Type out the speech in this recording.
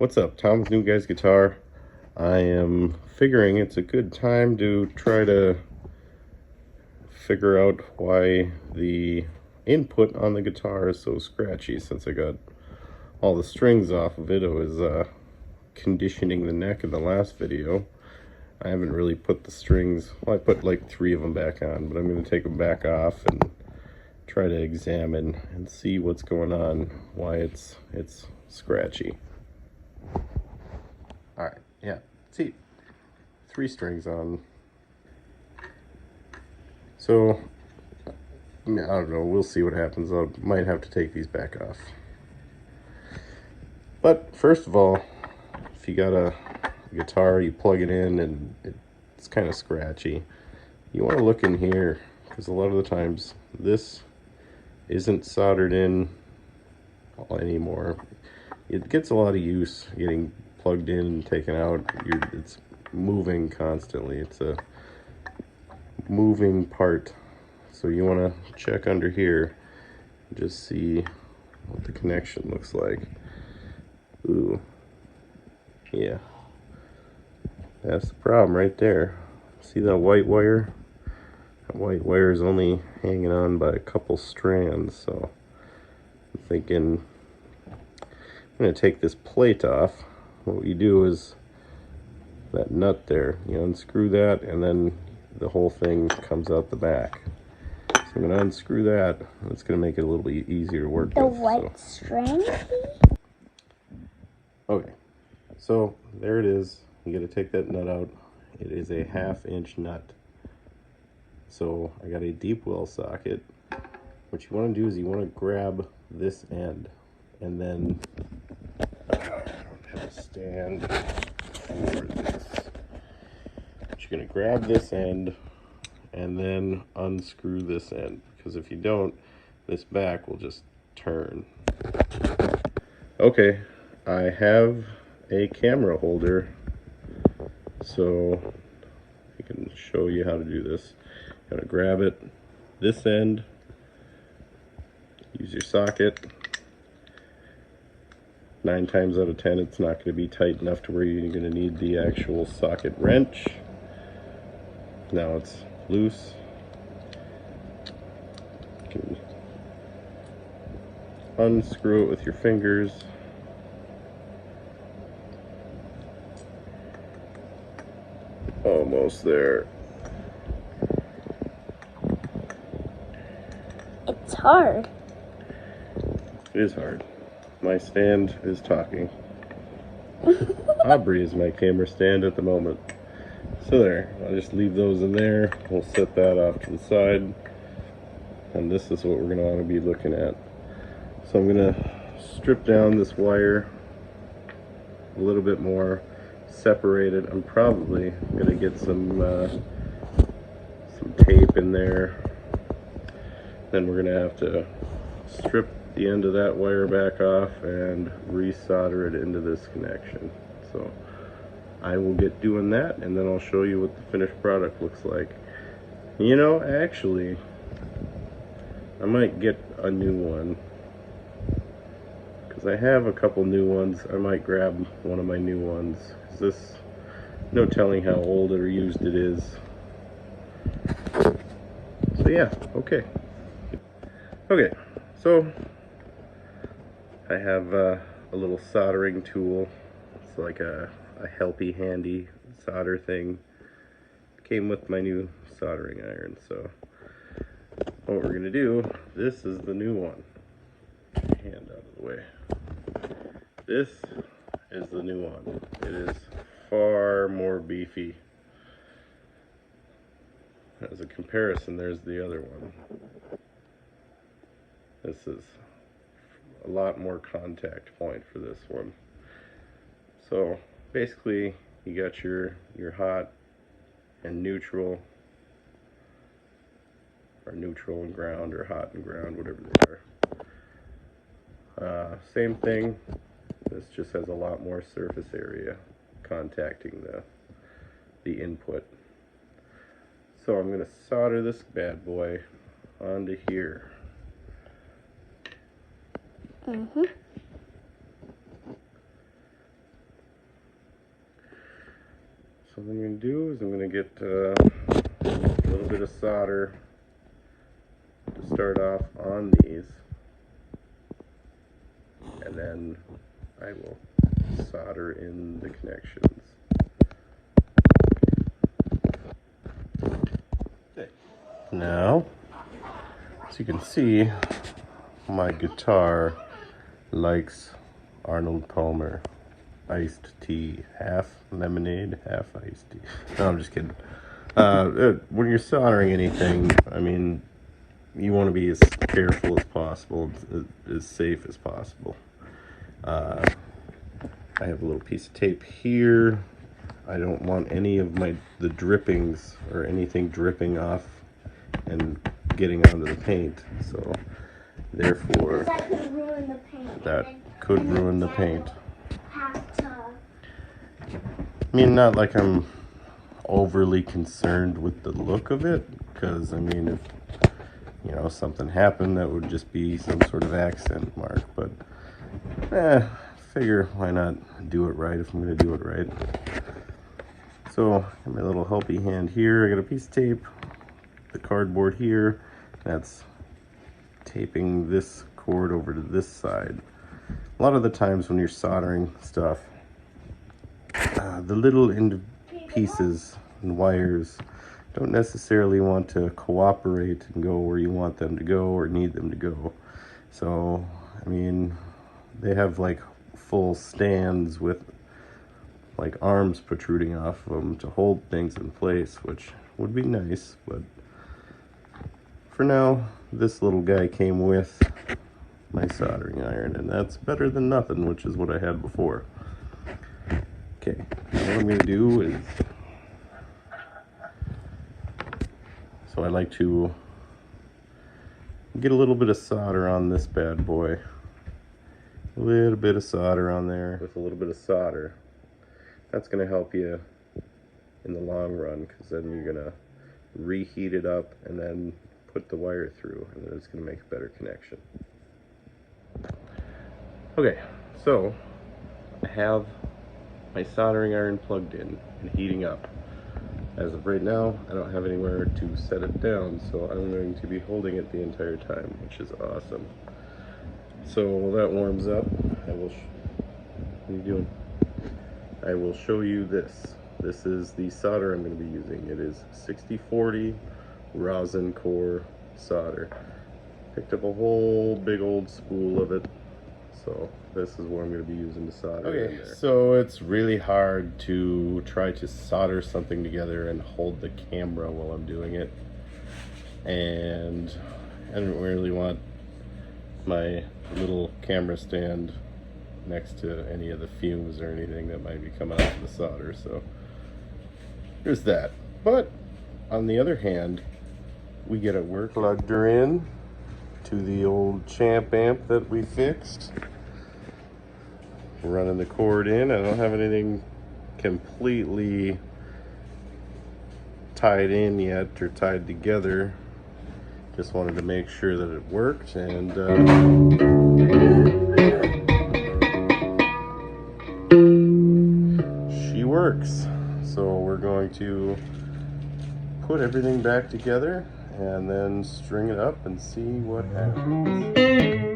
What's up? Tom's New Guy's Guitar. I am figuring it's a good time to try to figure out why the input on the guitar is so scratchy, since I got all the strings off of it. I was conditioning the neck in the last video. I haven't really put the strings, well, I put like 3 of them back on, but I'm going to take them back off and try to examine and see what's going on, why it's scratchy. Alright, yeah, see, 3 strings on. So, I don't know, we'll see what happens. I might have to take these back off. But first of all, if you got a guitar, you plug it in and it's kind of scratchy, you want to look in here, because a lot of the times this isn't soldered in anymore. It gets a lot of use getting plugged in and taken out. It's moving constantly. It's a moving part, so you want to check under here and just see what the connection looks like. Ooh, yeah, that's the problem right there. See that white wire? That white wire is only hanging on by a couple strands, so I'm thinking I'm going to take this plate off. What you do is that nut there, you unscrew that, and then the whole thing comes out the back. So I'm going to unscrew that. It's going to make it a little bit easier to work the with. The white string? Okay, so there it is. You got to take that nut out. It is a 1/2-inch nut. So I got a deep well socket. What you want to do is you want to grab this end, and then I don't have a stand for this. But you're going to grab this end and then unscrew this end, because if you don't, this back will just turn. Okay, I have a camera holder, so I can show you how to do this. You're going to grab it, this end, use your socket. 9 times out of 10 it's not going to be tight enough to where you're going to need the actual socket wrench. Now it's loose. You can unscrew it with your fingers. Almost there. It's hard. It is hard. My stand is talking. Aubrey is my camera stand at the moment. So there, I'll just leave those in there. We'll set that off to the side. And this is what we're going to want to be looking at. So I'm going to strip down this wire a little bit more, separate it. I'm probably going to get some tape in there. Then we're going to have to strip the end of that wire back off and resolder it into this connection. So I will get doing that, and then I'll show you what the finished product looks like. You know, actually, I might get a new one, because I have a couple new ones. I might grab one of my new ones, because this, no telling how old or used it is. So yeah, okay, so I have a little soldering tool. It's like a healthy, handy solder thing. Came with my new soldering iron. So what we're gonna do, this is the new one. Hand out of the way. This is the new one. It is far more beefy. As a comparison, there's the other one. This is a lot more contact point for this one. So basically you got your hot and neutral, or neutral and ground, or hot and ground, whatever they are. Same thing, this just has a lot more surface area contacting the input. So I'm going to solder this bad boy onto here. So what I'm going to do is I'm going to get a little bit of solder to start off on these, and then I will solder in the connections. Okay. Now, as you can see, my guitar likes Arnold Palmer iced tea, half lemonade, half iced tea. No, I'm just kidding. When you're soldering anything, I mean, you want to be as careful as possible, as safe as possible. I have a little piece of tape here. I don't want any of the drippings or anything dripping off and getting onto the paint. So therefore, that could ruin the paint. That could ruin the paint. Have to. I mean, not like I'm overly concerned with the look of it, because I mean, if you know something happened, that would just be some sort of accent mark. But figure why not do it right if I'm going to do it right. So got my little helpy hand here. I got a piece of tape, the cardboard here. That's taping this cord over to this side. A lot of the times when you're soldering stuff, the little pieces and wires don't necessarily want to cooperate and go where you want them to go or need them to go. So, I mean, they have like full stands with like arms protruding off of them to hold things in place, which would be nice, but for now, this little guy came with my soldering iron, and that's better than nothing, which is what I had before. Okay, what I'm going to do is, so I like to get a little bit of solder on this bad boy. A little bit of solder on there. With a little bit of solder. That's going to help you in the long run, because then you're going to reheat it up and then put the wire through, and then it's going to make a better connection. Okay, so I have my soldering iron plugged in and heating up. As of right now, I don't have anywhere to set it down, so I'm going to be holding it the entire time, which is awesome. So while that warms up, I will what are you doing? I will show you this. This is the solder I'm going to be using. It is 6040 rosin core solder. Picked up a whole big old spool of it. So this is what I'm going to be using to solder. Okay, so it's really hard to try to solder something together and hold the camera while I'm doing it. And I don't really want my little camera stand next to any of the fumes or anything that might be coming out of the solder. So there's that. But on the other hand, we get it working. Plugged her in to the old Champ amp that we fixed. Running the cord in. I don't have anything completely tied in yet or tied together. Just wanted to make sure that it worked, and she works. So we're going to put everything back together and then string it up and see what happens.